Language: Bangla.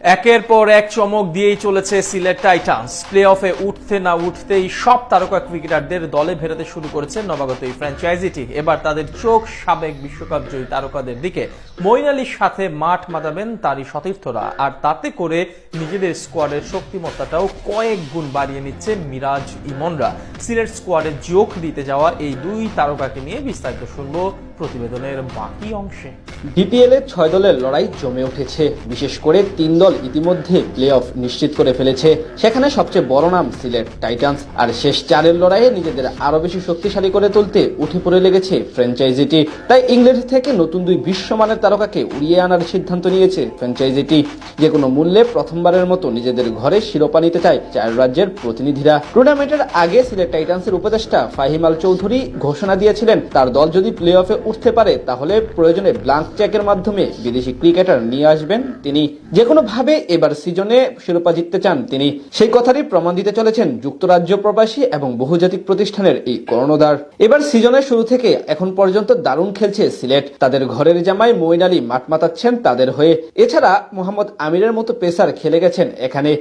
একের পর এক চমক দিয়েই চলেছে সিলেট টাইটান্স। প্লে অফে উঠতে না উঠতেই সব তারকা ক্রিকেটারদের দলে ভেড়াতে শুরু করেছে নবাগত এই ফ্র্যাঞ্চাইজিটি। এবার তাদের চোখ সাবেক বিশ্বকাপ জয়ী তারকাদের দিকে। মঈন আলীর সাথে মাঠ মাতাবেন তারই সতীর্থরা, আর তাতে করে নিজেদের স্কোয়াডের শক্তিমত্তাটাও কয়েক গুণ বাড়িয়ে নিচ্ছে মিরাজ ইমনরা। সিলেট স্কোয়াডে যোগ দিতে যাওয়া এই দুই তারকাকে নিয়ে বিস্তারিত শুনবো প্রতিবেদনের বাকি অংশে। বিপিএল এর 6 দলের লড়াই জমে উঠেছে। বিশেষ করে 3 দল ইতিমধ্যে প্লে অফ নিশ্চিত করে ফেলেছে। সেখানে সবচেয়ে বড় নাম সিলেট টাইটান্স, আর শেষ 4-এর লড়াইয়ে নিজেদের আরো বেশি শক্তিশালী করে তুলতে উঠে পড়ে লেগেছে ফ্র্যাঞ্চাইজিটি। তাই ইংল্যান্ড থেকে নতুন দুই বিশ্বমানের তারকাকে উড়িয়ে আনার সিদ্ধান্ত নিয়েছে ফ্র্যাঞ্চাইজিটি। যে কোনো মূল্যে প্রথমবারের মতো নিজেদের ঘরে শিরোপা নিতে চায় 4 রাজ্যের প্রতিনিধিরা। টুর্নামেন্টের আগে সিলেট টাইটান্সের উপদেষ্টা ফাহিম আল চৌধুরী ঘোষণা দিয়েছিলেন, তার দল যদি প্লে অফে উঠতে পারে তাহলে প্রয়োজনে ব্ল্যাঙ্ক চেকের মাধ্যমে বিদেশি ক্রিকেটার নিয়ে আসবেন তিনি। যে কোনো ভাবে এবার সিজনে শিরোপা জিততে চান তিনি। সেই কথারই প্রমাণ দিতে চলেছেন যুক্তরাজ্য প্রবাসী এবং বহুজাতিক প্রতিষ্ঠানের এই কর্ণধার। এবার সিজনের শুরু থেকে এখন পর্যন্ত দারুণ খেলছে সিলেট। তাদের ঘরের জামাই মঈন আলী মাঠ মাতাচ্ছেন তাদের হয়ে। এছাড়া মোহাম্মদ আমিরের মতো পেসার খেলে গেছেন এখানে।